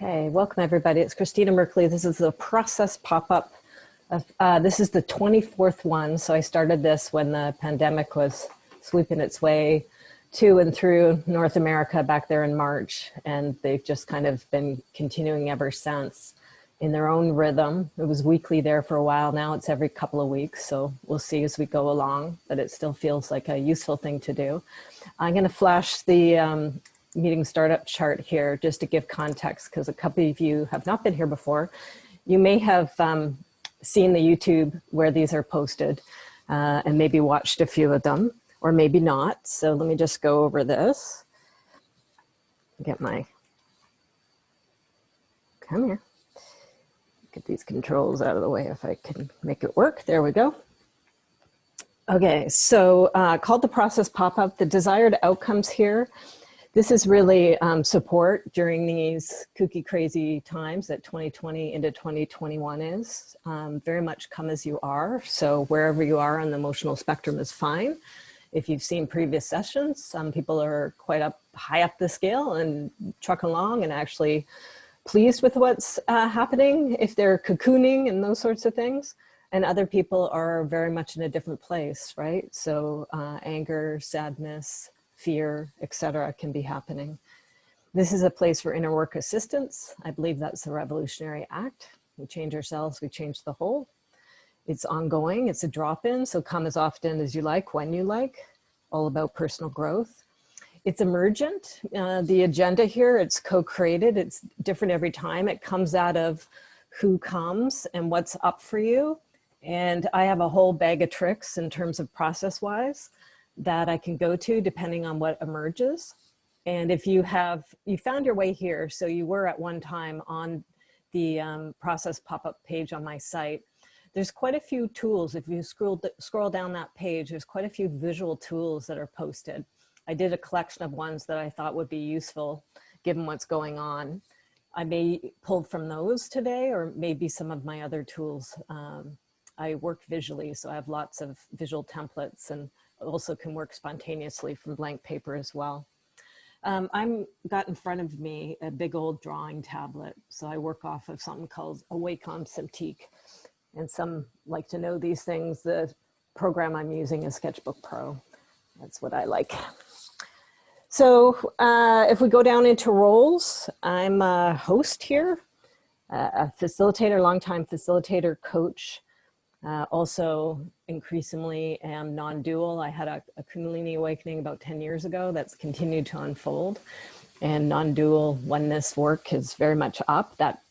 Okay, welcome everybody. It's Christina Merkley. This is the process pop-up. This is the 24th one. So I started this when the pandemic was sweeping its way to and through North America back there in March. And they've just kind of been continuing ever since in their own rhythm. It was weekly there for a while. Now it's every couple of weeks. So we'll see as we go along, but it still feels like a useful thing to do. I'm going to flash the meeting startup chart here just to give context, because a couple of you have not been here before. You may have seen the YouTube where these are posted and maybe watched a few of them, or maybe not. So let me just go over this. Get my, come here. Get these controls out of the way if I can make it work. There we go. Okay, so called the process pop-up, the desired outcomes here. This is really support during these kooky, crazy times that 2020 into 2021 is. Very much come as you are. So wherever you are on the emotional spectrum is fine. If you've seen previous sessions, some people are quite high up the scale and truck along and actually pleased with what's happening if they're cocooning and those sorts of things. And other people are very much in a different place, right? So anger, sadness, fear, etc. can be happening. This is a place for inner work assistance. I believe that's the revolutionary act. We change ourselves, we change the whole. It's ongoing, it's a drop-in, so come as often as you like, when you like, all about personal growth. It's emergent. The agenda here, it's co-created, it's different every time. It comes out of who comes and what's up for you. And I have a whole bag of tricks in terms of process-wise that I can go to depending on what emerges. And if you found your way here, so you were at one time on the process pop-up page on my site, there's quite a few tools. If you scroll down that page, there's quite a few visual tools that are posted. I did a collection of ones that I thought would be useful given what's going on. I may pull from those today, or maybe some of my other tools. I work visually, so I have lots of visual templates and also can work spontaneously from blank paper as well. I'm got in front of me a big old drawing tablet. So I work off of something called a Wacom Cintiq. And some like to know these things. The program I'm using is Sketchbook Pro. That's what I like. So if we go down into roles, I'm a host here, a facilitator, longtime facilitator, coach. Also increasingly am non-dual. I had a Kundalini awakening about 10 years ago that's continued to unfold, and non-dual oneness work is very much up. That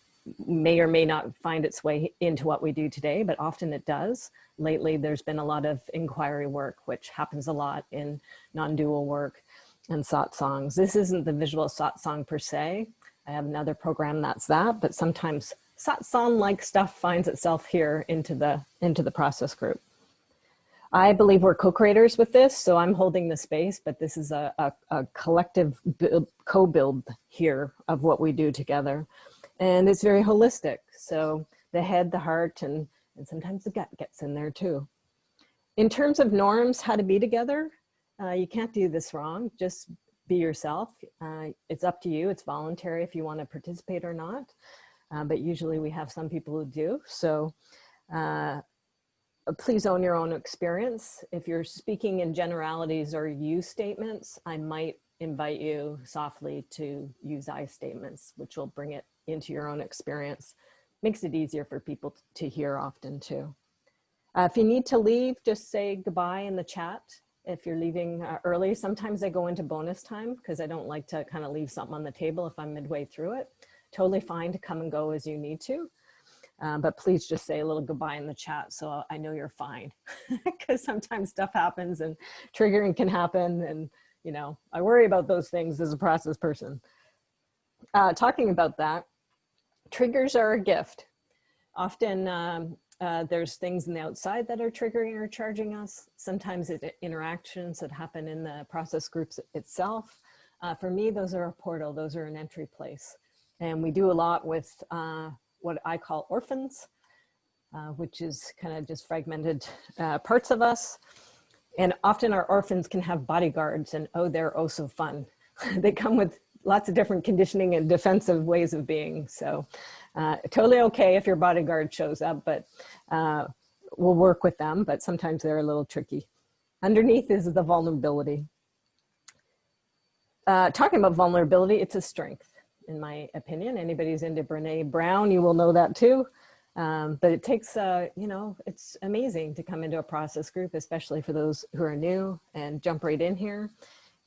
may or may not find its way into what we do today, but often it does. Lately, there's been a lot of inquiry work, which happens a lot in non-dual work and satsangs. This isn't the visual satsang per se. I have another program that's that, but sometimes satsang-like stuff finds itself here into the process group. I believe we're co-creators with this, so I'm holding the space, but this is a collective co-build here of what we do together. And it's very holistic. So the head, the heart, and sometimes the gut gets in there too. In terms of norms, how to be together, you can't do this wrong. Just be yourself. It's up to you. It's voluntary if you want to participate or not. But usually we have some people who do. So please own your own experience. If you're speaking in generalities or you statements, I might invite you softly to use I statements, which will bring it into your own experience. Makes it easier for people to hear often too. If you need to leave, just say goodbye in the chat. If you're leaving early, sometimes I go into bonus time because I don't like to kind of leave something on the table if I'm midway through it. Totally fine to come and go as you need to. But please just say a little goodbye in the chat so I know you're fine. Because sometimes stuff happens and triggering can happen. And, you know, I worry about those things as a process person. Talking about that, triggers are a gift. Often there's things in the outside that are triggering or charging us. Sometimes it's interactions that happen in the process groups itself. For me, those are a portal. Those are an entry place. And we do a lot with what I call orphans, which is kind of just fragmented parts of us. And often our orphans can have bodyguards, and oh, they're oh so fun. They come with lots of different conditioning and defensive ways of being. So totally okay if your bodyguard shows up, but we'll work with them, but sometimes they're a little tricky. Underneath is the vulnerability. Talking about vulnerability, it's a strength, in my opinion. Anybody who's into Brene Brown, you will know that too. But it takes, you know, it's amazing to come into a process group, especially for those who are new, and jump right in here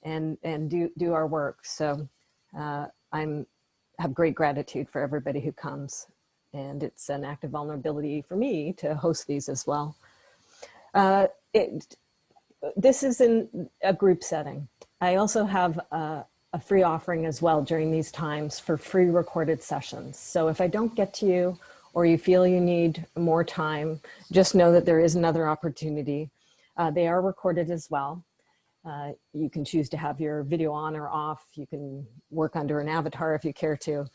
and do our work. So have great gratitude for everybody who comes. And it's an act of vulnerability for me to host these as well. This is in a group setting. I also have a free offering as well during these times for free recorded sessions. So if I don't get to you, or you feel you need more time, just know that there is another opportunity. They are recorded as well. You can choose to have your video on or off. You can work under an avatar if you care to.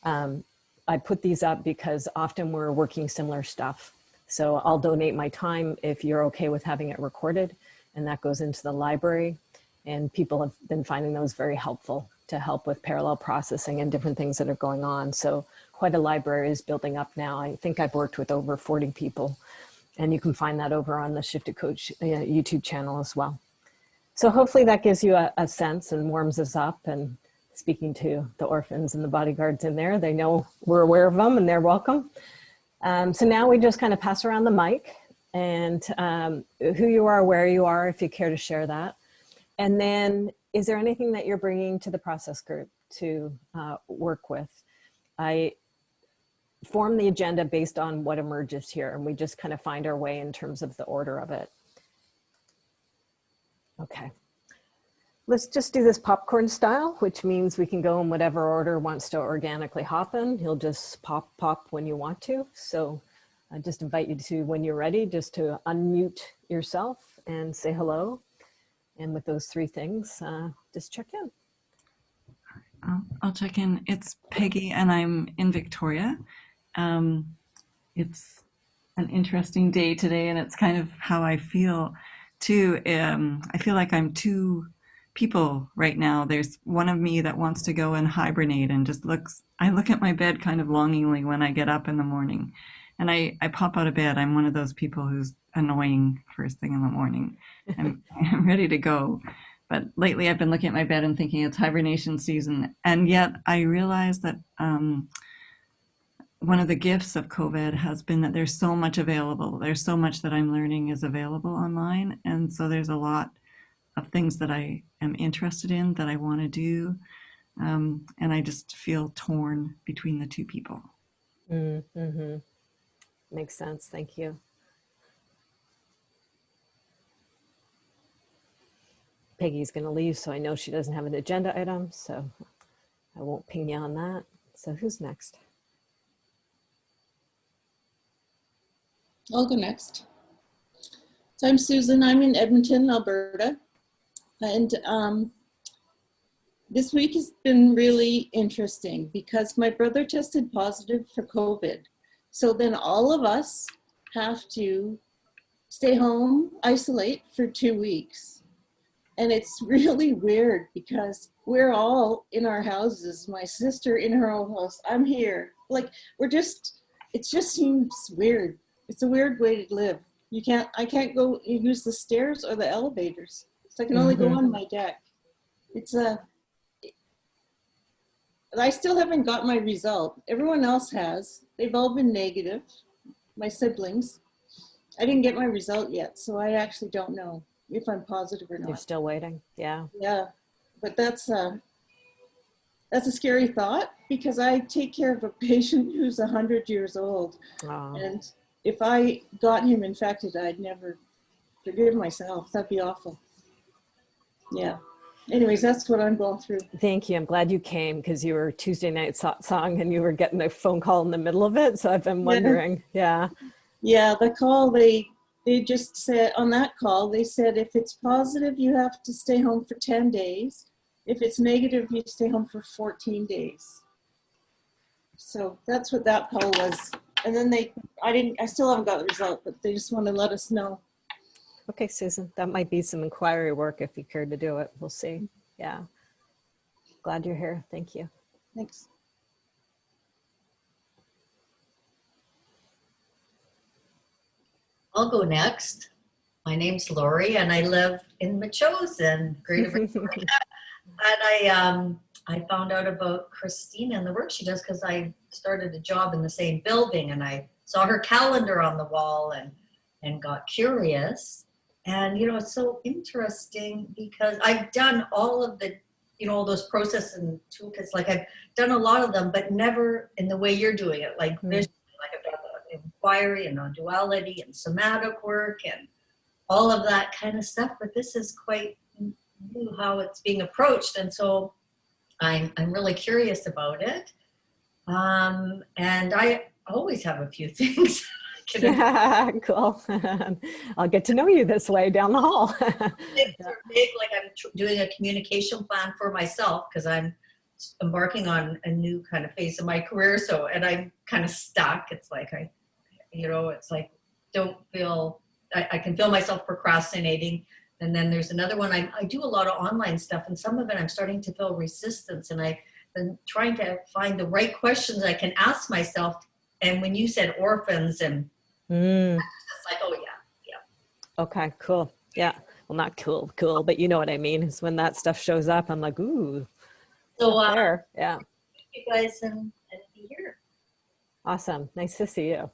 I put these up because often we're working similar stuff. So I'll donate my time if you're okay with having it recorded, and that goes into the library. And people have been finding those very helpful to help with parallel processing and different things that are going on. So quite a library is building up now. I think I've worked with over 40 people, and you can find that over on the Shifted Coach YouTube channel as well. So hopefully that gives you a sense and warms us up. And speaking to the orphans and the bodyguards in there, they know we're aware of them and they're welcome. So now we just kind of pass around the mic, and who you are, where you are, if you care to share that. And then, is there anything that you're bringing to the process group to work with? I form the agenda based on what emerges here, and we just kind of find our way in terms of the order of it. Okay, let's just do this popcorn style, which means we can go in whatever order wants to organically hop in. You'll just pop when you want to. So I just invite you to, when you're ready, just to unmute yourself and say hello. And with those three things, just check in. I'll check in. It's Peggy, and I'm in Victoria. It's an interesting day today, and it's kind of how I feel too. I feel like I'm two people right now. There's one of me that wants to go and hibernate and just I look at my bed kind of longingly when I get up in the morning, and I pop out of bed. I'm one of those people who's annoying first thing in the morning. I'm ready to go. But lately I've been looking at my bed and thinking it's hibernation season. And yet I realized that one of the gifts of COVID has been that there's so much available. There's so much that I'm learning is available online. And so there's a lot of things that I am interested in, that I want to do. And I just feel torn between the two people. Mm-hmm. Makes sense. Thank you. Peggy's going to leave, so I know she doesn't have an agenda item, so I won't ping you on that. So who's next? I'll go next. So I'm Susan. I'm in Edmonton, Alberta. And this week has been really interesting because my brother tested positive for COVID. So then all of us have to stay home, isolate for 2 weeks. And it's really weird because we're all in our houses. My sister in her own house. I'm here. Like, it just seems weird. It's a weird way to live. I can't go use the stairs or the elevators. So I can only go on my deck. I still haven't got my result. Everyone else has. They've all been negative, my siblings. I didn't get my result yet, so I actually don't know if I'm positive or not. You're still waiting, yeah. Yeah, but that's a scary thought because I take care of a patient who's 100 years old. Oh. And if I got him infected, I'd never forgive myself. That'd be awful. Yeah. Anyways, that's what I'm going through. Thank you. I'm glad you came because you were Tuesday night song and you were getting a phone call in the middle of it. So I've been wondering, yeah. Yeah, the call, they just said, on that call, they said, if it's positive, you have to stay home for 10 days. If it's negative, you stay home for 14 days. So that's what that call was. And then I still haven't got the result, but they just want to let us know. Okay, Susan, that might be some inquiry work if you care to do it. We'll see. Yeah. Glad you're here. Thank you. Thanks. I'll go next. My name's Lori, and I live in Machosen, Greater Victoria. And I found out about Christina and the work she does because I started a job in the same building, and I saw her calendar on the wall and got curious. And you know, it's so interesting because I've done all of the, you know, all those process and toolkits. Like I've done a lot of them, but never in the way you're doing it. Like visually, like I've done the inquiry and non-duality and somatic work and all of that kind of stuff. But this is quite new how it's being approached, and so I'm really curious about it. And I always have a few things. Cool. I'll get to know you this way down the hall. Things are big, like I'm doing a communication plan for myself because I'm embarking on a new kind of phase of my career. So, and I'm kind of stuck. It's like it's like don't feel, I can feel myself procrastinating. And then there's another one, I do a lot of online stuff, and some of it I'm starting to feel resistance, and I've been trying to find the right questions I can ask myself. And when you said orphans, and it's just like, oh yeah. Okay, cool. Yeah. Well, not cool, but you know what I mean. Is when that stuff shows up, I'm like, ooh. So there. Yeah. You guys and be here. Awesome. Nice to see you.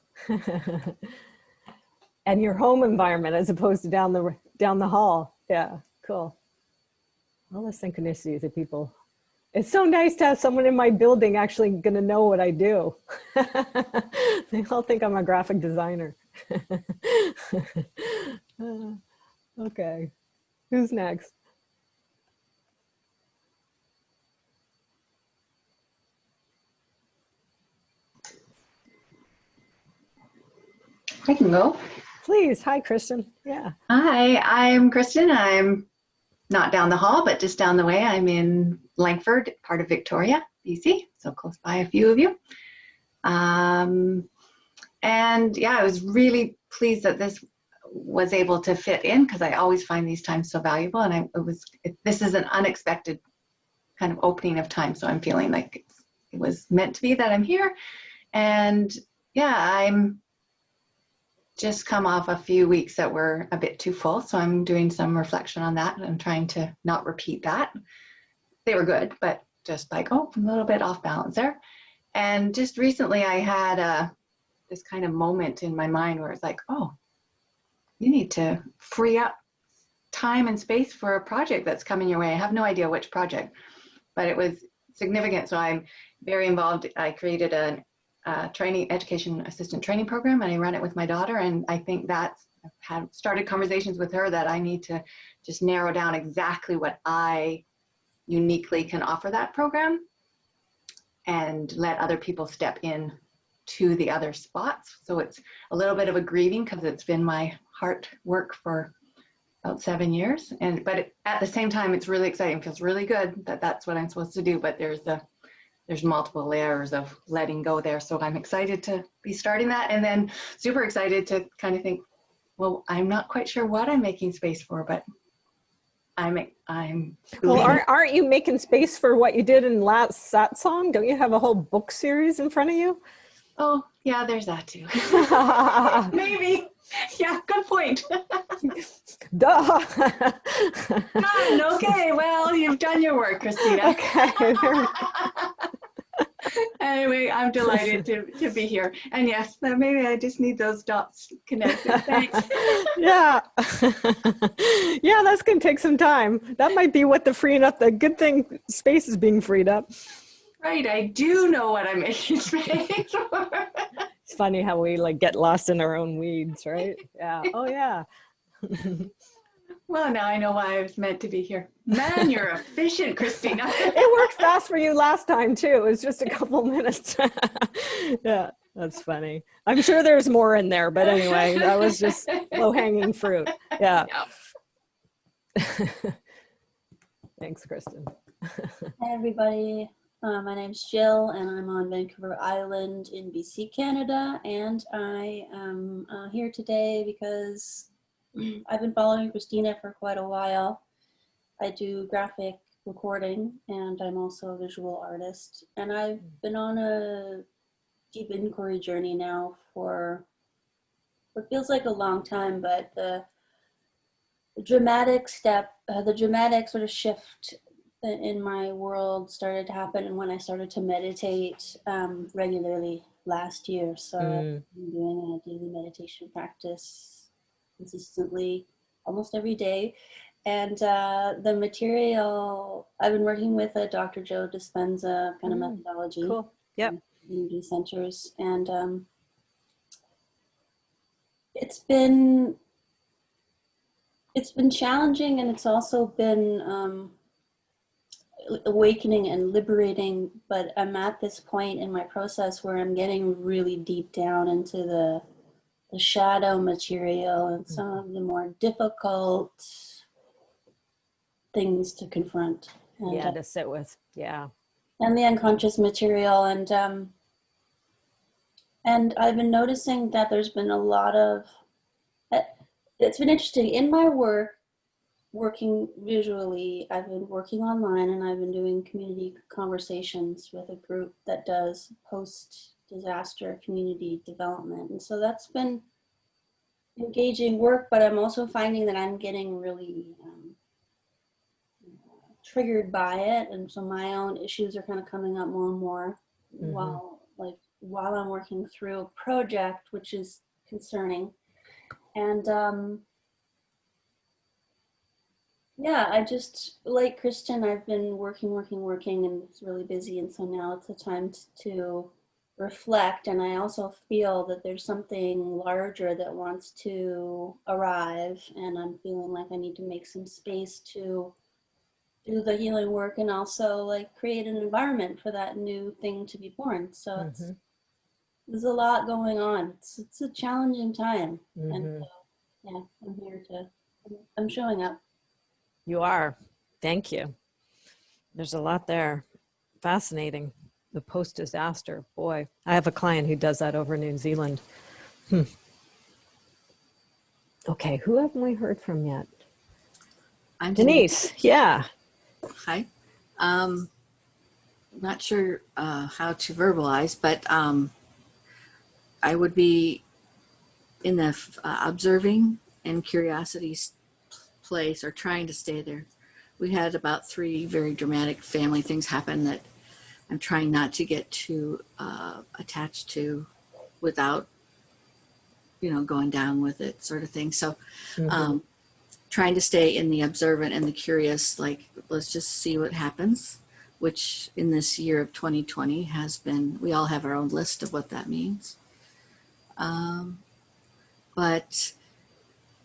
And your home environment as opposed to down the hall. Yeah, cool. All the synchronicities of people. It's so nice to have someone in my building actually going to know what I do. They all think I'm a graphic designer. Okay, who's next? I can go. Please. Hi, Kristen. Yeah. Hi, I'm Kristen. I'm not down the hall, but just down the way. I'm in Langford, part of Victoria, BC, so close by a few of you. And yeah, I was really pleased that this was able to fit in because I always find these times so valuable. And this is an unexpected kind of opening of time. So I'm feeling like it was meant to be that I'm here. And yeah, I'm just come off a few weeks that were a bit too full. So I'm doing some reflection on that and trying to not repeat that. They were good, but just like, oh, a little bit off balance there. And just recently I had this kind of moment in my mind where it's like, oh, you need to free up time and space for a project that's coming your way. I have no idea which project, but it was significant. So I'm very involved. I created a education assistant training program, and I run it with my daughter. And I think I've had started conversations with her that I need to just narrow down exactly what I uniquely can offer that program and let other people step in to the other spots. So it's a little bit of a grieving because it's been my heart work for about 7 years. But at the same time, it's really exciting. It feels really good that that's what I'm supposed to do. But there's multiple layers of letting go there. So I'm excited to be starting that, and then super excited to kind of think, well, I'm not quite sure what I'm making space for, but I'm well, aren't you making space for what you did in last Satsang? Don't you have a whole book series in front of you? Oh, yeah, there's that too. Maybe. Yeah, good point. Duh. Done. Okay, well, you've done your work, Christina. Okay. Anyway, I'm delighted to be here. And yes, maybe I just need those dots connected. Thanks. Yeah. Yeah, that's going to take some time. That might be what the good thing space is being freed up. Right, I do know what I'm making space for. It's funny how we get lost in our own weeds, right? Yeah. Oh, yeah. Well, now I know why I was meant to be here. Man, you're efficient, Christina. It worked fast for you last time, too. It was just a couple minutes. Yeah, that's funny. I'm sure there's more in there, but anyway, that was just low-hanging fruit. Yeah. Yep. Thanks, Kristen. Hi, everybody. My name's Jill, and I'm on Vancouver Island in BC, Canada. And I am here today because I've been following Christina for quite a while. I do graphic recording, and I'm also a visual artist. And I've been on a deep inquiry journey now for what feels like a long time, but the dramatic sort of shift in my world started to happen when I started to meditate regularly last year. So I've been doing a daily meditation practice consistently almost every day. And the material, I've been working with a Dr. Joe Dispenza kind of methodology. Cool. Yep. Community centers. And it's been challenging, and it's also been awakening and liberating, but I'm at this point in my process where I'm getting really deep down into the shadow material and some of the more difficult things to confront. And, to sit with. Yeah. And the unconscious material. And I've been noticing that there's been a lot of, it's been interesting in my working visually. I've been working online, and I've been doing community conversations with a group that does post-disaster community development. And so that's been engaging work, but I'm also finding that I'm getting really triggered by it. And so my own issues are kind of coming up more and more while I'm working through a project, which is concerning. And yeah, I just, like Kristen, I've been working, and it's really busy. And so now it's the time to reflect. And I also feel that there's something larger that wants to arrive. And I'm feeling like I need to make some space to do the healing work, and also like create an environment for that new thing to be born. So there's a lot going on. It's a challenging time. And so, yeah, I'm showing up. You are. Thank you. There's a lot there. Fascinating. The post-disaster. Boy, I have a client who does that over in New Zealand. Okay, who haven't we heard from yet? I'm Denise. Yeah. Hi. Not sure how to verbalize, but I would be in the observing and curiosity place, or trying to stay there. We had about 3 very dramatic family things happen that I'm trying not to get too attached to without, going down with it, sort of thing. So trying to stay in the observant and the curious, like, let's just see what happens, which in this year of 2020 has been, we all have our own list of what that means. But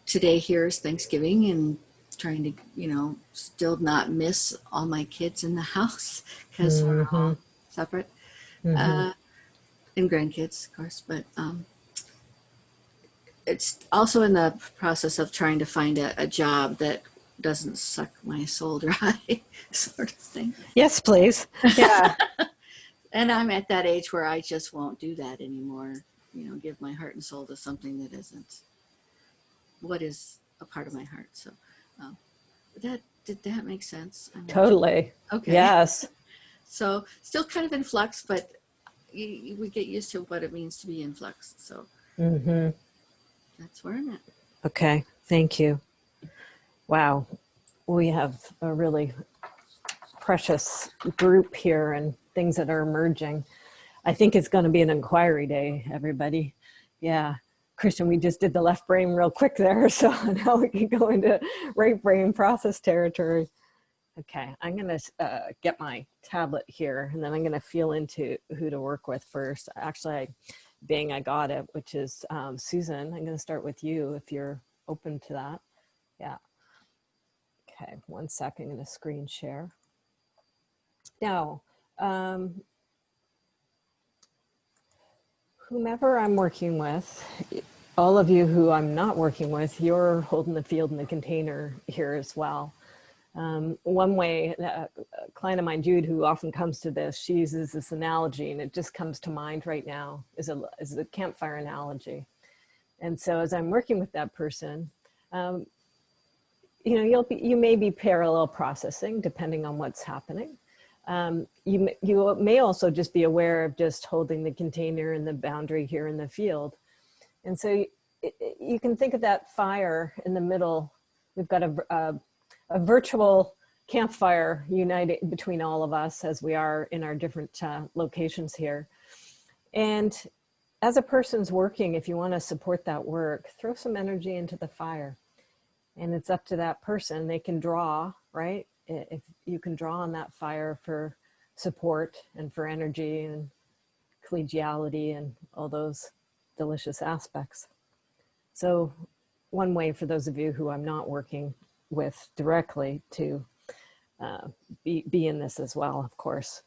today here is Thanksgiving, and trying to, still not miss all my kids in the house, because we're all separate, and grandkids, of course, but it's also in the process of trying to find a job that doesn't suck my soul dry, sort of thing. Yes, please. Yeah. And I'm at that age where I just won't do that anymore, give my heart and soul to something that isn't what is a part of my heart. So did that make sense? Totally. Okay. Yes. So still kind of in flux, but we get used to what it means to be in flux. So that's where I'm at. Okay. Thank you. Wow. We have a really precious group here and things that are emerging. I think it's going to be an inquiry day, everybody. Yeah. Christian, we just did the left brain real quick there. So now we can go into right brain process territory. Okay. I'm going to get my tablet here, and then I'm going to feel into who to work with first. Actually, I got it, which is Susan. I'm going to start with you if you're open to that. Yeah. Okay, 1 second, I'm going to screen share. Now, whomever I'm working with, all of you who I'm not working with, you're holding the field in the container here as well. One way, a client of mine, Jude, who often comes to this, she uses this analogy, and it just comes to mind right now, is a campfire analogy. And so as I'm working with that person, you may be parallel processing depending on what's happening. You may also just be aware of just holding the container and the boundary here in the field. And so you can think of that fire in the middle. We've got a virtual campfire united between all of us as we are in our different locations here. And as a person's working, if you want to support that work, throw some energy into the fire. And it's up to that person. They can draw, right? If you can draw on that fire for support and for energy and collegiality and all those delicious aspects. So one way for those of you who I'm not working with directly to be in this as well, of course.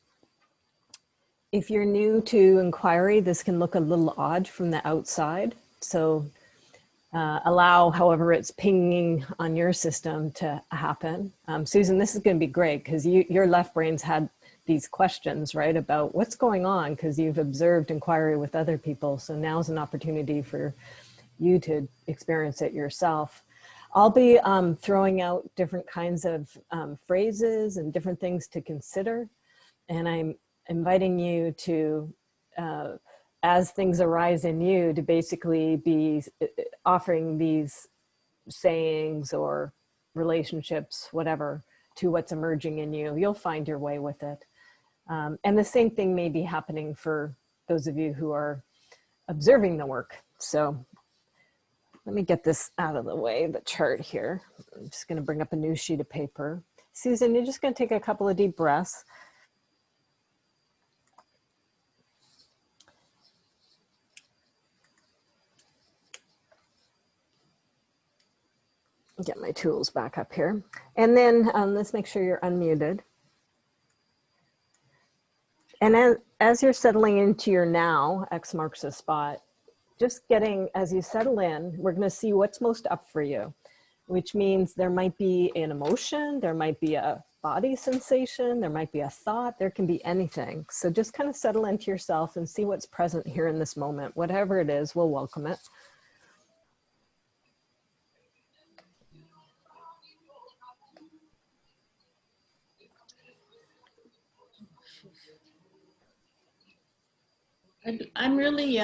If you're new to inquiry, this can look a little odd from the outside. So allow however it's pinging on your system to happen. Susan, this is going to be great because your left brain's had these questions, right, about what's going on because you've observed inquiry with other people. So now's an opportunity for you to experience it yourself. I'll be throwing out different kinds of phrases and different things to consider. And I'm inviting you to, as things arise in you, to basically be offering these sayings or relationships, whatever, to what's emerging in you. You'll find your way with it. And the same thing may be happening for those of you who are observing the work. So let me get this out of the way, the chart here. I'm just going to bring up a new sheet of paper. Susan, you're just going to take a couple of deep breaths. Get my tools back up here. And then let's make sure you're unmuted. And as you're settling into your now, X marks the spot, just getting, as you settle in, we're going to see what's most up for you, which means there might be an emotion, there might be a body sensation, there might be a thought, there can be anything. So just kind of settle into yourself and see what's present here in this moment. Whatever it is, we'll welcome it. I'm really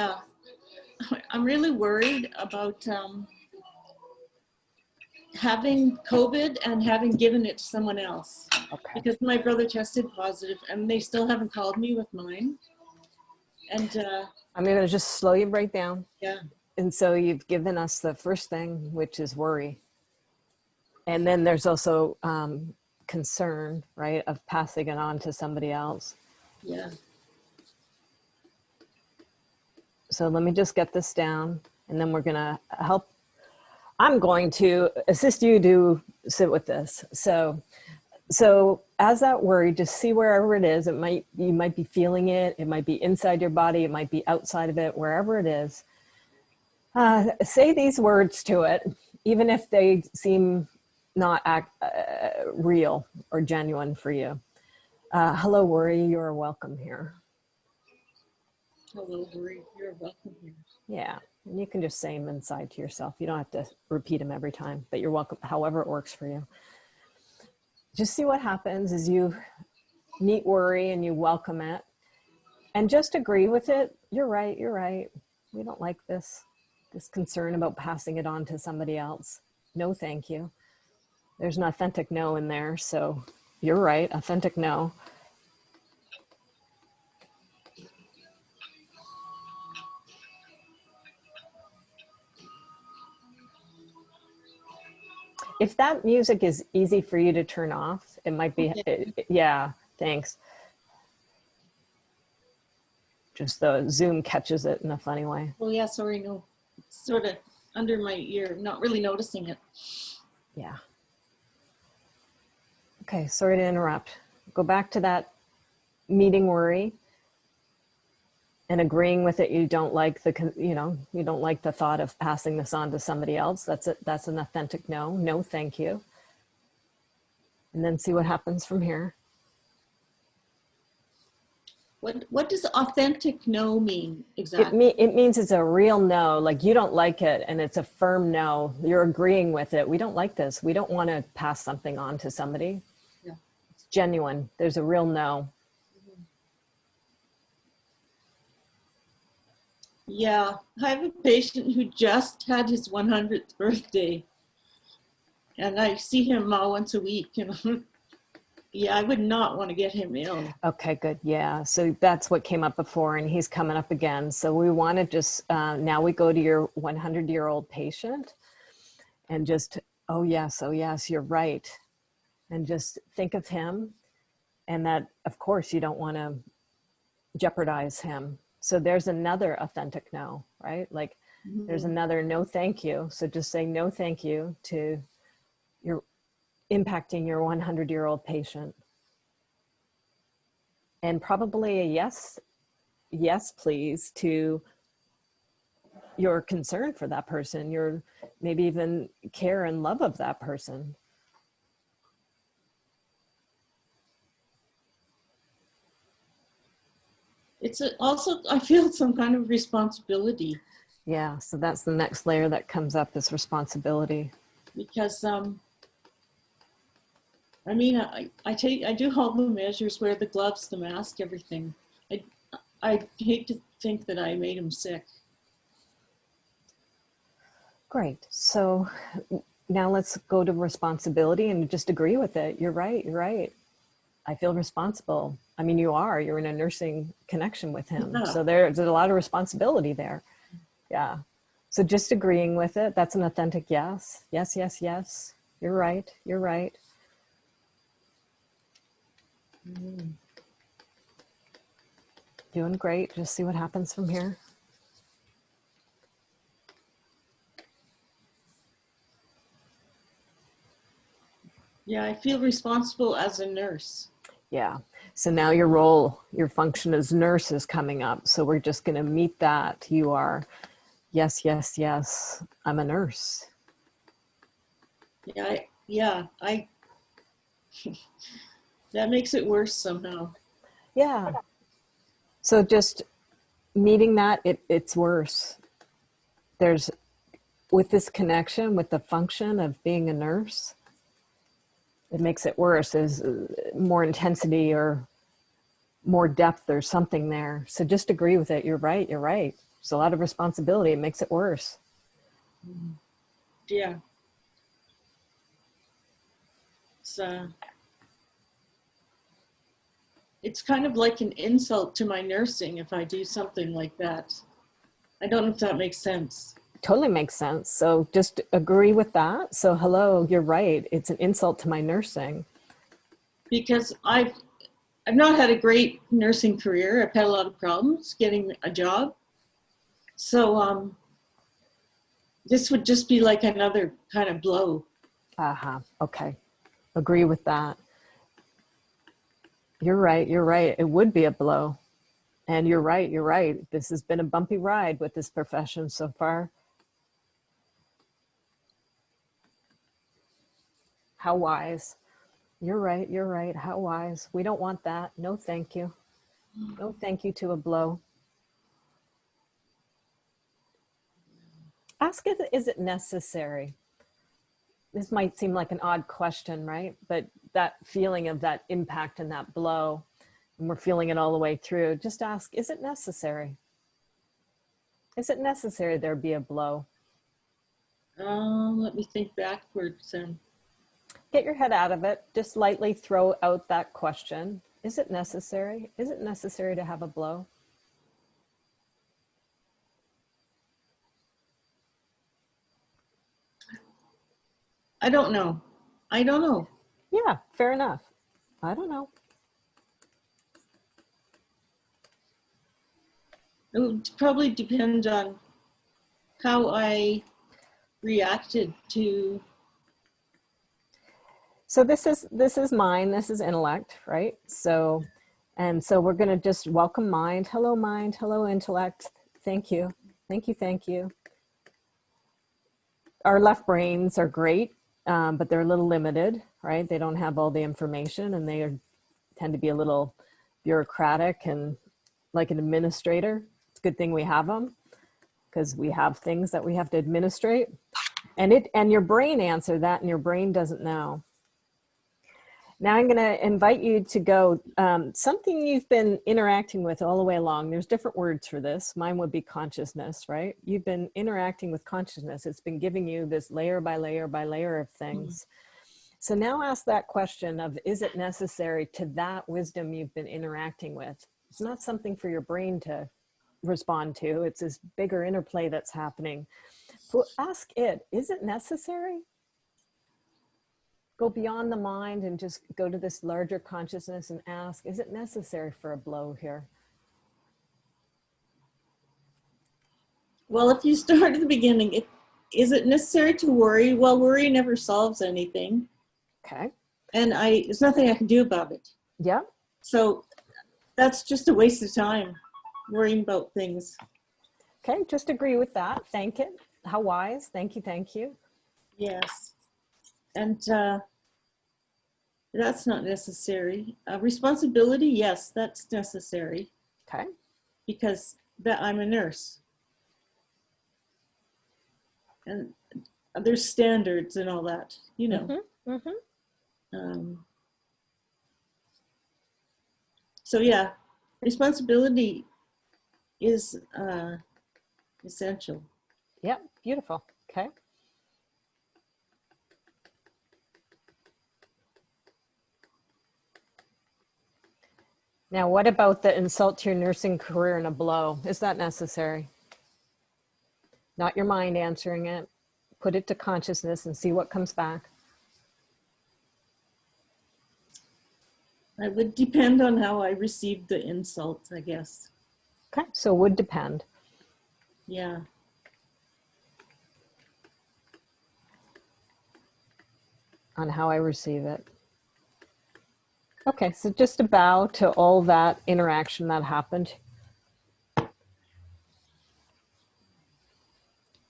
worried about having COVID and having given it to someone else. Okay. Because my brother tested positive and they still haven't called me with mine. And I'm going to just slow you right down. Yeah. And so you've given us the first thing, which is worry. And then there's also concern, right, of passing it on to somebody else. Yeah. So let me just get this down and then we're going to help. I'm going to assist you to sit with this. So as that worry, just see wherever it is. You might be feeling it. It might be inside your body. It might be outside of it, wherever it is. Say these words to it, even if they seem not real or genuine for you. Hello, worry, you're welcome here. Hello, worry, you're welcome here. Yeah, and you can just say them inside to yourself. You don't have to repeat them every time, but you're welcome, however it works for you. Just see what happens as you meet worry and you welcome it. And just agree with it. You're right, you're right. We don't like this concern about passing it on to somebody else. No, thank you. There's an authentic no in there, so you're right, authentic no. If that music is easy for you to turn off, it might be, yeah, thanks. Just the Zoom catches it in a funny way. Oh yeah, sorry, no. It's sort of under my ear, not really noticing it. Yeah. Okay, sorry to interrupt. Go back to that meeting worry and agreeing with it. You don't like you don't like the thought of passing this on to somebody else. That's an authentic no. No, thank you. And then see what happens from here. What does authentic no mean exactly? It means it's a real no, like you don't like it and it's a firm no. You're agreeing with it. We don't like this. We don't want to pass something on to somebody. Yeah. It's genuine. There's a real no. Yeah, I have a patient who just had his 100th birthday, and I see him once a week, and yeah, I would not want to get him ill. Okay, good. Yeah. So that's what came up before and he's coming up again. So we want to just, now we go to your 100-year-old patient and just, oh yes, you're right. And just think of him and that, of course, you don't want to jeopardize him. So there's another authentic no, right? Like there's another no, thank you. So just saying no, thank you to your impacting your 100-year-old patient. And probably a yes, please, to your concern for that person, your maybe even care and love of that person. It's also, I feel some kind of responsibility. Yeah, so that's the next layer that comes up, is responsibility. Because, I mean, I do all the measures, wear the gloves, the mask, everything. I hate to think that I made him sick. Great. So now let's go to responsibility and just agree with it. You're right. You're right. I feel responsible. I mean, you're in a nursing connection with him. Yeah. So there's a lot of responsibility there. Yeah. So just agreeing with it. That's an authentic yes. Yes, yes, yes. You're right. You're right. Doing great. Just see what happens from here. Yeah, I feel responsible as a nurse. Yeah. So now your role, your function as nurse is coming up. So we're just going to meet that. You are, yes, yes, yes, I'm a nurse. Yeah, that makes it worse somehow. Yeah. So just meeting that, it's worse. There's, with this connection, with the function of being a nurse, it makes it worse. There's more intensity or more depth or something there. So just agree with it. You're right. You're right. It's a lot of responsibility. It makes it worse. Yeah. It's kind of like an insult to my nursing if I do something like that. I don't know if that makes sense. Totally makes sense. So just agree with that. So hello, you're right. It's an insult to my nursing. Because I've not had a great nursing career. I've had a lot of problems getting a job. So this would just be like another kind of blow. Okay. Agree with that. You're right. You're right. It would be a blow. And you're right. You're right. This has been a bumpy ride with this profession so far. How wise. You're right. You're right. How wise. We don't want that. No, thank you. No, thank you to a blow. Ask if, is it necessary? This might seem like an odd question, right? But that feeling of that impact and that blow, and we're feeling it all the way through, just ask, is it necessary? Is it necessary there be a blow? Let me think backwards then. Get your head out of it. Just lightly throw out that question. Is it necessary? Is it necessary to have a blow? I don't know. I don't know. Yeah, fair enough. I don't know. It would probably depend on how I reacted to. So this is mind, this is intellect, right? So, and so we're going to just welcome mind. Hello intellect. Thank you. Thank you. Thank you. Our left brains are great, but they're a little limited, right? They don't have all the information and they tend to be a little bureaucratic and like an administrator. It's a good thing we have them because we have things that we have to administrate. And your brain answered that and your brain doesn't know. Now I'm going to invite you to go, something you've been interacting with all the way along. There's different words for this. Mine would be consciousness, right? You've been interacting with consciousness. It's been giving you this layer by layer by layer of things. So now ask that question of, is it necessary to that wisdom you've been interacting with? It's not something for your brain to respond to. It's this bigger interplay that's happening. So ask it, is it necessary? Go beyond the mind and just go to this larger consciousness and ask, is it necessary for a blow here? Well, if you start at the beginning, is it necessary to worry? Well, worry never solves anything. Okay. And there's nothing I can do about it. Yeah. So that's just a waste of time, worrying about things. Okay, just agree with that. Thank it. How wise. Thank you, thank you. Yes. And that's not necessary. Responsibility, yes, that's necessary. Okay. Because I'm a nurse. And there's standards and all that, you know. So yeah, responsibility is essential. Yep, beautiful. Okay. Now, what about the insult to your nursing career and a blow? Is that necessary? Not your mind answering it. Put it to consciousness and see what comes back. It would depend on how I received the insult, I guess. Okay, so would depend. Yeah. On how I receive it. Okay, so just a bow to all that interaction that happened.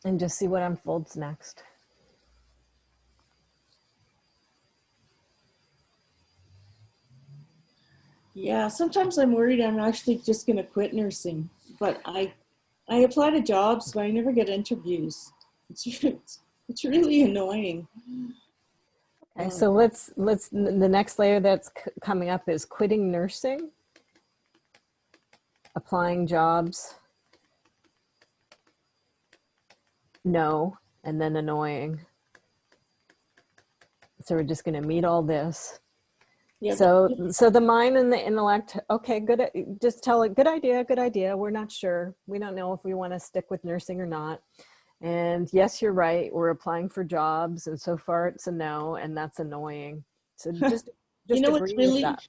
And just see what unfolds next. Yeah, sometimes I'm worried I'm actually just going to quit nursing, but I apply to jobs, but I never get interviews. It's really annoying. Okay, so let's the next layer that's coming up is quitting nursing, applying jobs, no, and then annoying. So we're just going to meet all this. Yeah, So the mind and the intellect, okay, good. Just tell it, good idea. We're not sure. We don't know if we want to stick with nursing or not. And yes, you're right. We're applying for jobs, and so far it's a no, and that's annoying. So just you know agree with that.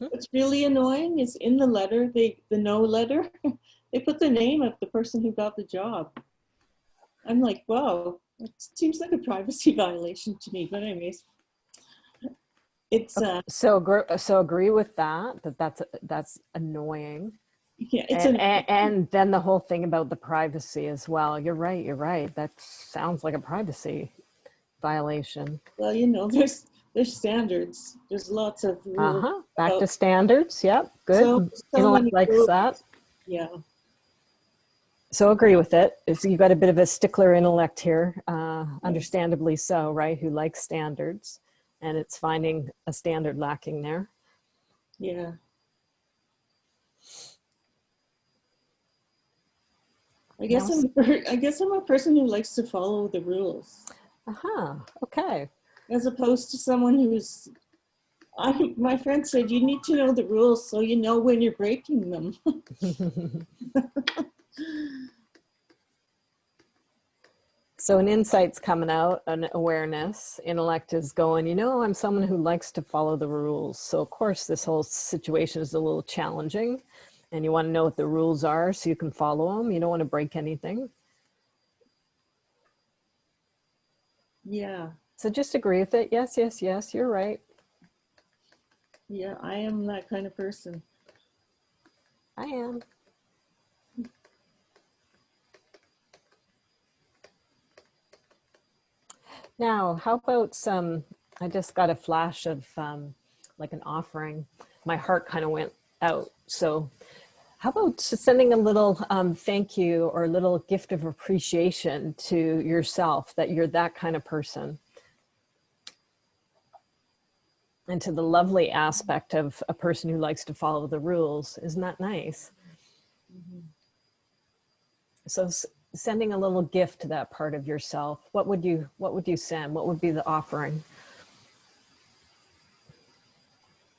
What's really annoying is in the letter, the no letter, they put the name of the person who got the job. I'm like, wow, it seems like a privacy violation to me. But anyways, it's so agree with that's annoying. yeah, it's and then the whole thing about the privacy as well. You're right. That sounds like a privacy violation. Well, you know, there's standards. There's lots of rules. Back to standards. Yep. Good. So Intellect likes rules. that. Yeah. So agree with it. You got a bit of a stickler intellect here, understandably so, right? Who likes standards, and it's finding a standard lacking there. Yeah. I guess I'm a person who likes to follow the rules. Okay. As opposed to someone who's, my friend said, you need to know the rules so you know when you're breaking them. So an insight's coming out, an awareness. Intellect is going, you know, I'm someone who likes to follow the rules. So of course this whole situation is a little challenging, and you want to know what the rules are so you can follow them. You don't want to break anything. Yeah. So just agree with it. Yes, you're right. Yeah, I am that kind of person. I am. Now, how about I just got a flash of like an offering. My heart kind of went out. So How about sending a little thank you or a little gift of appreciation to yourself that you're that kind of person? And to the lovely aspect of a person who likes to follow the rules. Isn't that nice? Mhm. So sending a little gift to that part of yourself, what would you send? What would be the offering?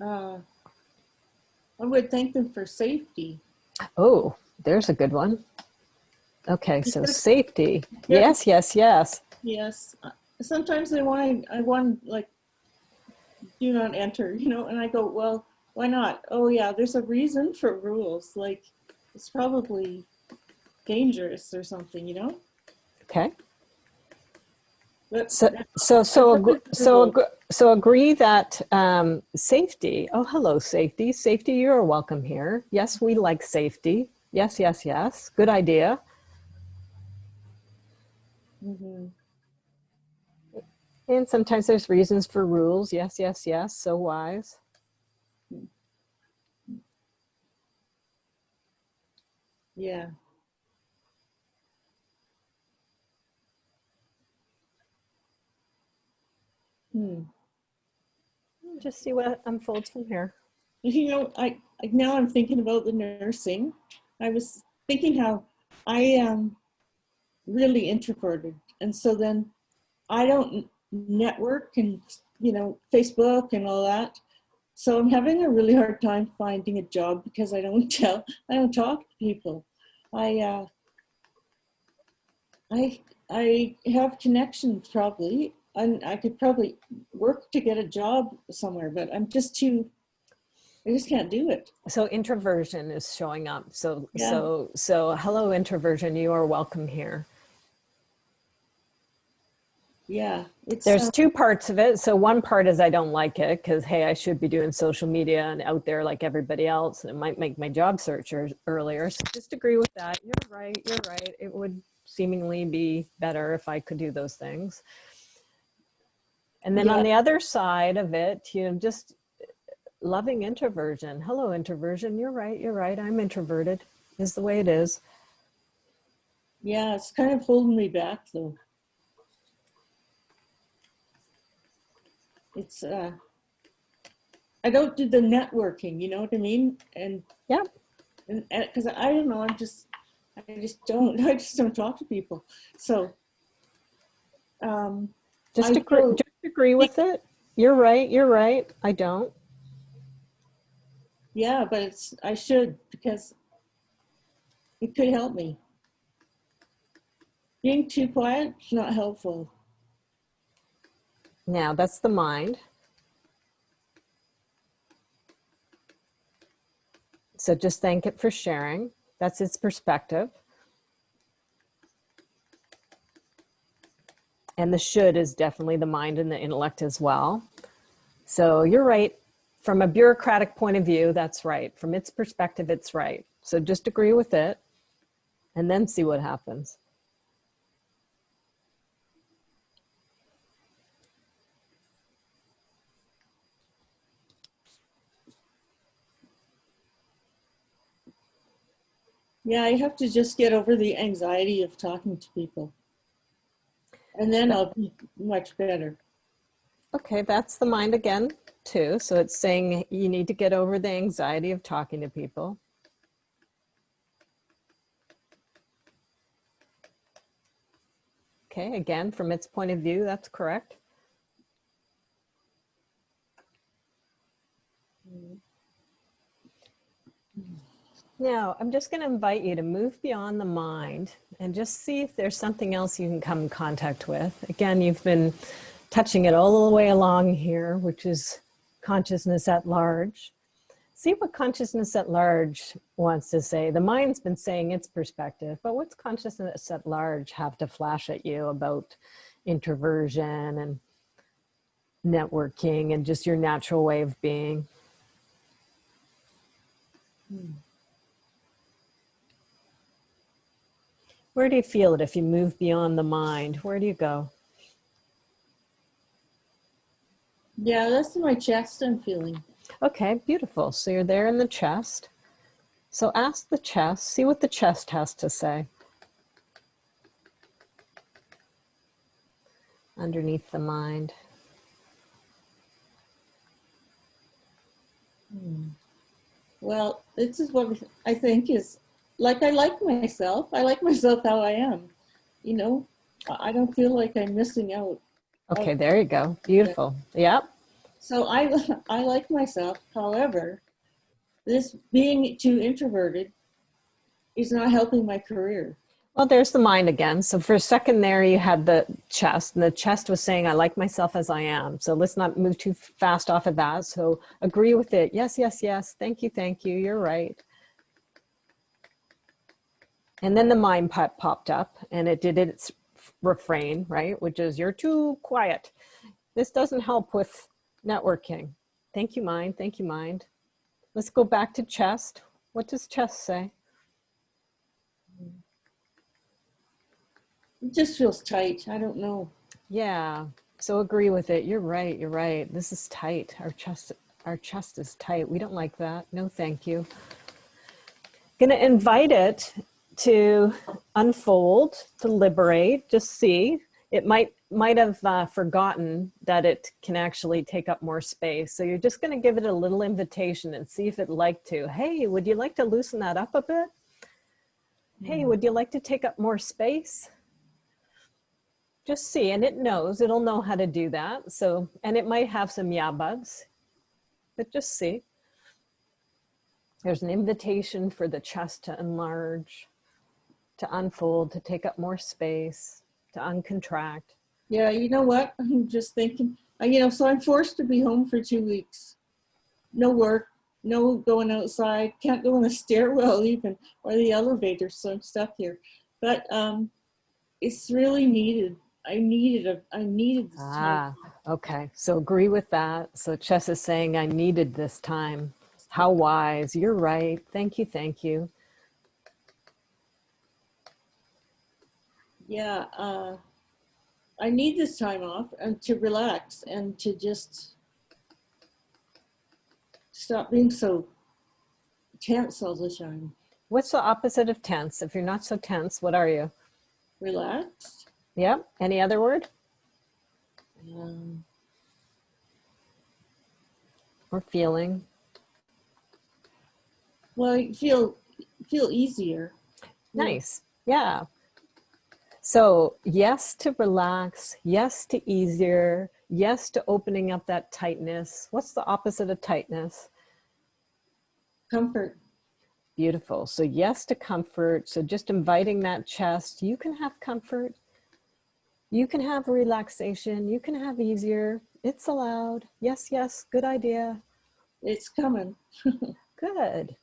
I would thank them for safety. Oh, there's a good one. Okay, so Because- safety. Yeah. Yes, yes, yes. Yes. Sometimes I want like, do not enter, you know, and I go, well, why not? Oh yeah, there's a reason for rules. Like, it's probably dangerous or something, you know? Okay. But So agree that safety. Oh, hello, safety. Safety, you're welcome here. Yes, we like safety. Yes, yes, yes. Good idea. Mhm. And sometimes there's reasons for rules. Yes, yes, yes. So wise. Yeah. Hmm. Just see what unfolds from here. You know, now I'm thinking about the nursing. I was thinking how I am really introverted, and so then I don't network and, you know, Facebook and all that. So I'm having a really hard time finding a job because I don't talk to people. I I have connections probably, and I could probably work to get a job somewhere, but I just can't do it. So introversion is showing up. So Yeah. so hello, introversion. You are welcome here. Yeah, it's There's two parts of it. So one part is I don't like it because, hey, I should be doing social media and out there like everybody else, and it might make my job search earlier. So just agree with that. You're right. You're right. It would seemingly be better if I could do those things. And then on the other side of it, you know, just loving introversion. Hello, introversion. You're right. You're right. I'm introverted. Is the way it is. yeah, it's kind of holding me back though. It's I don't do the networking, you know what I mean? And Yeah. and because I don't know, I just don't talk to people. So Just I feel, agree with it. You're right. You're right. I don't. yeah, but I should, because it could help me. Being too quiet is not helpful. Now that's the mind. So just thank it for sharing. That's its perspective. And the should is definitely the mind and the intellect as well. So you're right. From a bureaucratic point of view, that's right. From its perspective, it's right. So just agree with it and then see what happens. Yeah, I have to just get over the anxiety of talking to people. And then I'll be much better. Okay, that's the mind again, too. So it's saying you need to get over the anxiety of talking to people. Okay, again, from its point of view, that's correct. Now, I'm just going to invite you to move beyond the mind and just see if there's something else you can come in contact with. Again, you've been touching it all the way along here, which is consciousness at large. See what consciousness at large wants to say. The mind's been saying its perspective, but what's consciousness at large have to flash at you about introversion and networking and just your natural way of being? Where do you feel it if you move beyond the mind? Where do you go? Yeah, that's in my chest I'm feeling. Okay, beautiful. So you're there in the chest. So ask the chest, see what the chest has to say. Underneath the mind. Well, this is what I think is, like, I like myself. I like myself how I am. You know, I don't feel like I'm missing out. Okay, there you go. Beautiful. Yep. So I like myself. However, this being too introverted is not helping my career. Well, there's the mind again. So for a second there, you had the chest, and the chest was saying, I like myself as I am. So let's not move too fast off of that. So agree with it. Yes, yes, yes. Thank you, thank you. You're right. And then the mind popped up, and it did its refrain, right? Which is, you're too quiet. This doesn't help with networking. Thank you, mind. Thank you, mind. Let's go back to chest. What does chest say? It just feels tight. I don't know. Yeah, so agree with it. You're right. You're right. This is tight. Our chest is tight. We don't like that. No, thank you. Gonna invite it to unfold, to liberate. Just see. It might have forgotten that it can actually take up more space. So you're just gonna give it a little invitation and see if it'd like to. Hey, would you like to loosen that up a bit? Hey, would you like to take up more space? Just see, and it'll know how to do that. So, and it might have some yeah bugs, but just see. There's an invitation for the chest to enlarge, to unfold, to take up more space, to uncontract. Yeah, you know what? I'm just thinking, so I'm forced to be home for 2 weeks. No work, no going outside, can't go in the stairwell even, or the elevator, so I'm stuck here. But it's really needed. I needed this time. Okay. So agree with that. So Chess is saying, I needed this time. How wise. You're right. Thank you. Thank you. Yeah, I need this time off and to relax and to just stop being so tense all the time. What's the opposite of tense? If you're not so tense, what are you? Relaxed. Yep. Any other word? Or feeling? Well, I feel easier. Nice. Yeah. So yes to relax, yes to easier, yes to opening up that tightness. What's the opposite of tightness? Comfort. Beautiful. So yes to comfort. So just inviting that chest. You can have comfort. You can have relaxation. You can have easier. It's allowed. Yes, yes. Good idea. It's coming. Good.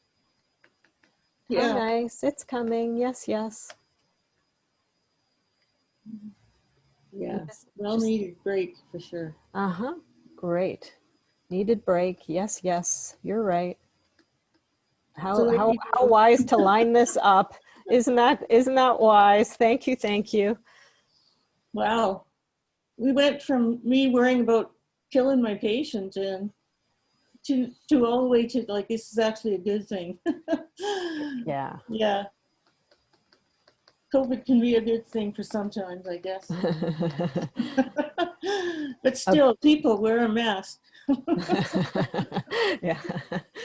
Yeah. How nice. It's coming. Yes, yes. Yeah. Well needed break for sure. Uh-huh. Great. Needed break. Yes, yes. You're right. How wise to line this up. Isn't that wise? Thank you. Thank you. Wow. We went from me worrying about killing my patient and to all the way to like, this is actually a good thing. Yeah. Yeah. COVID can be a good thing for sometimes, I guess. But still, people wear a mask. Yeah.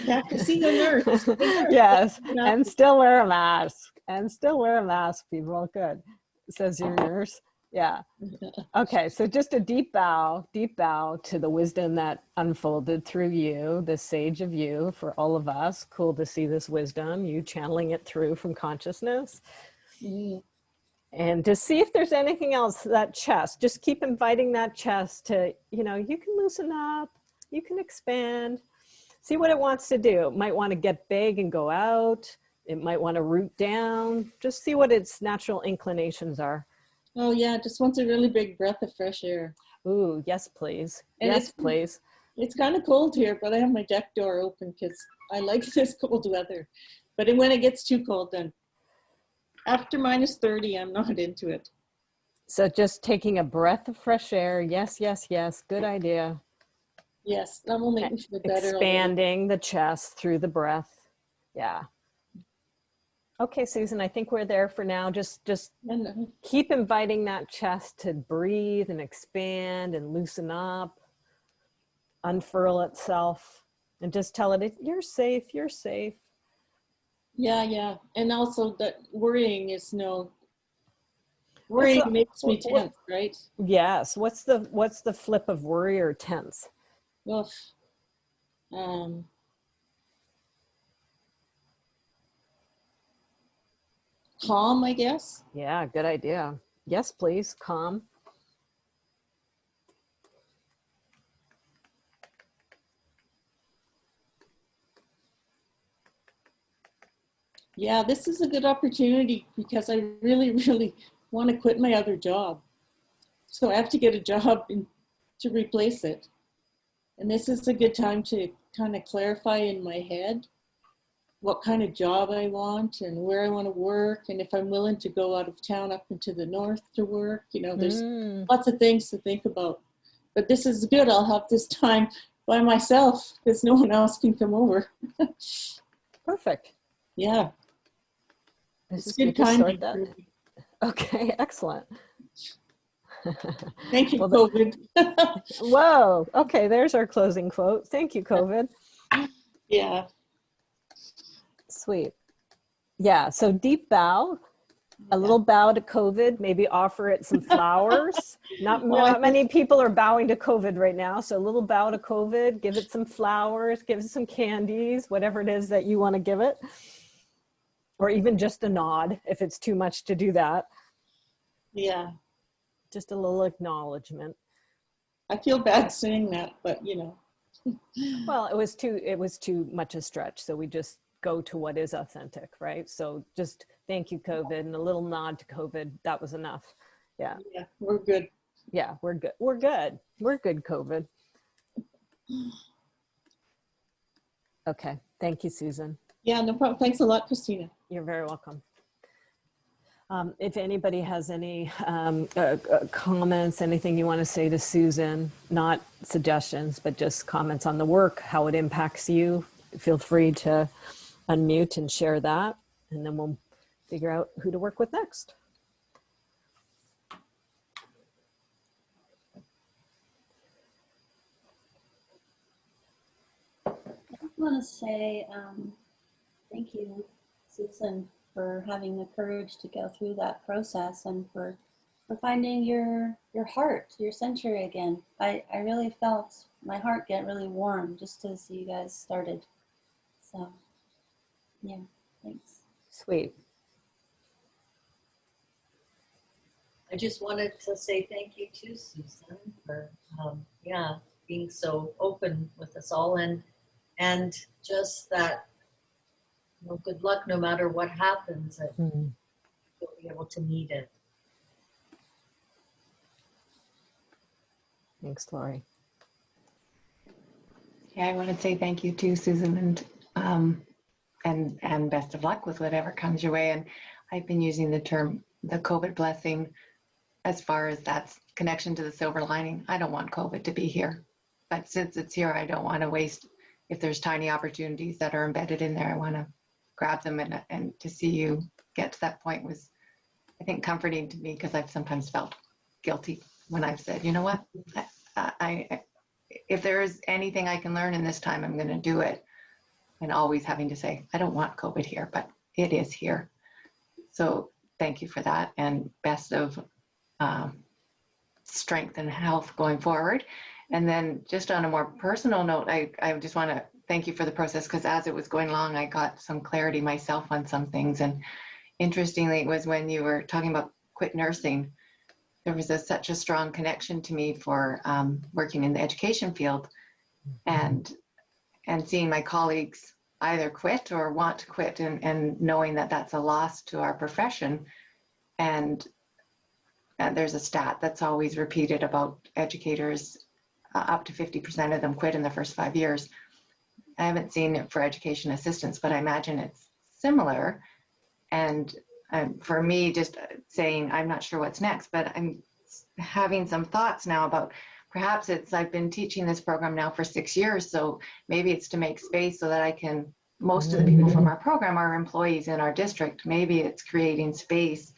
You have to see the nurse. Yes, and still wear a mask. And still wear a mask, people. Good, says your nurse. Yeah. Okay, so just a deep bow to the wisdom that unfolded through you, the sage of you for all of us. Cool to see this wisdom, you channeling it through from consciousness. And to see if there's anything else, that chest, just keep inviting that chest to, you can loosen up, you can expand, see what it wants to do. It might want to get big and go out. It might want to root down. Just see what its natural inclinations are. Oh yeah, just wants a really big breath of fresh air. Ooh, yes, please. And yes, please. It's kind of cold here, but I have my deck door open because I like this cold weather. But when it gets too cold, then after -30, I'm not into it. So just taking a breath of fresh air. Yes, yes, yes. Good idea. Yes, that will make me feel better. Expanding the chest through the breath. Yeah. Okay, Susan, I think we're there for now. Just And keep inviting that chest to breathe and expand and loosen up, unfurl itself, and just tell it, you're safe, you're safe. yeah. And also that worrying makes me tense, right? Yes. What's the flip of worry or tense? Ugh. Um, calm, I guess. Yeah, good idea. Yes, please. Calm. Yeah, this is a good opportunity because I really, really want to quit my other job. So I have to get a job to replace it. And this is a good time to kind of clarify in my head what kind of job I want and where I want to work, and if I'm willing to go out of town up into the north to work. You know, there's lots of things to think about. But this is good. I'll have this time by myself because no one else can come over. Perfect. Yeah. This It's is good good to timing. sort that. Okay, excellent. Thank you, Well, COVID. whoa. Okay, there's our closing quote. Thank you, COVID. Yeah. Sweet. Yeah, so deep bow, a little bow to COVID, maybe offer it some flowers. Not many people are bowing to COVID right now, so a little bow to COVID, give it some flowers, give it some candies, whatever it is that you want to give it. Or even just a nod if it's too much to do that. Yeah. Just a little acknowledgement. I feel bad saying that, but you know. Well, it was too much a stretch. So we just go to what is authentic, right? So just thank you, COVID, and a little nod to COVID. That was enough. Yeah. Yeah, we're good. Yeah, we're good. We're good. We're good, COVID. Okay. Thank you, Susan. Yeah, no problem. Thanks a lot, Christina. You're very welcome. If anybody has any comments, anything you want to say to Susan, not suggestions, but just comments on the work, how it impacts you, feel free to unmute and share that, and then we'll figure out who to work with next. I just want to say thank you, Susan, for having the courage to go through that process and for finding your heart, your center again. I really felt my heart get really warm just to see you guys started. So, yeah, thanks. Sweet. I just wanted to say thank you to Susan for, being so open with us all, and just that, good luck no matter what happens, that you'll be able to meet it. Thanks, Lori. Yeah, I want to say thank you to Susan, and best of luck with whatever comes your way. And I've been using the term the COVID blessing as far as that's connection to the silver lining. I don't want COVID to be here, but since it's here, I don't want to waste. If there's tiny opportunities that are embedded in there, I want to grab them, and to see you get to that point was, I think, comforting to me, because I've sometimes felt guilty when I've said, you know what, I if there is anything I can learn in this time, I'm going to do it. And always having to say, I don't want COVID here, but it is here. So thank you for that, and best of strength and health going forward. And then just on a more personal note, I just want to thank you for the process, because as it was going along, I got some clarity myself on some things. And interestingly, it was when you were talking about quit nursing, there was such a strong connection to me for working in the education field, and seeing my colleagues either quit or want to quit, and knowing that that's a loss to our profession. And there's a stat that's always repeated about educators, up to 50% of them quit in the first 5 years. I haven't seen it for education assistants, but I imagine it's similar. And for me, just saying, I'm not sure what's next, but I'm having some thoughts now about perhaps I've been teaching this program now for 6 years, so maybe it's to make space so that I can most of the people from our program are employees in our district. Maybe it's creating space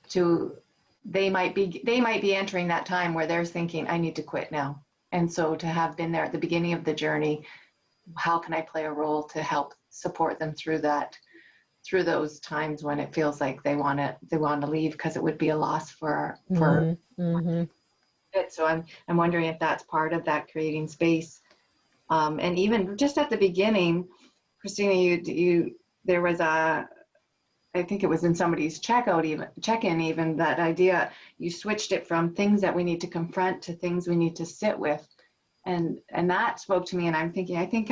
to, they might be entering that time where they're thinking, I need to quit now. And so to have been there at the beginning of the journey, how can I play a role to help support them through that, through those times when it feels like they want to leave, because it would be a loss for it. So I'm wondering if that's part of that, creating space. And even just at the beginning, Christina, there was I think it was in somebody's check-in even, that idea, you switched it from things that we need to confront to things we need to sit with. And that spoke to me, and I'm thinking, I think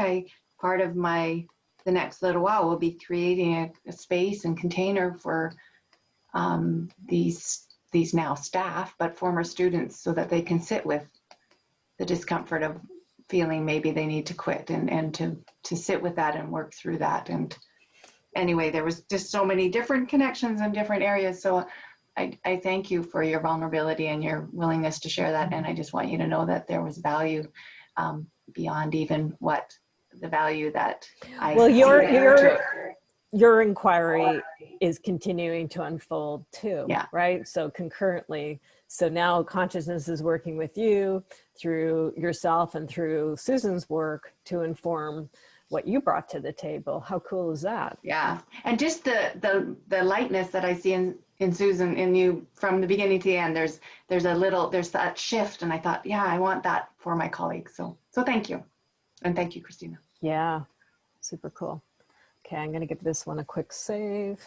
part of the next little while will be creating a space and container for these now staff, but former students, so that they can sit with the discomfort of feeling maybe they need to quit, and to sit with that and work through that. And anyway, there was just so many different connections in different areas. So I thank you for your vulnerability and your willingness to share that. And I just want you to know that there was value beyond even what the value that I. Well, your inquiry is continuing to unfold too, yeah. Right? So concurrently, so now consciousness is working with you through yourself and through Susan's work to inform what you brought to the table. How cool is that? Yeah, and just the lightness that I see in Susan, in you, from the beginning to the end. There's that shift, and I thought, yeah, I want that for my colleagues. So thank you, and thank you, Christina. Yeah, super cool. Okay, I'm going to give this one a quick save.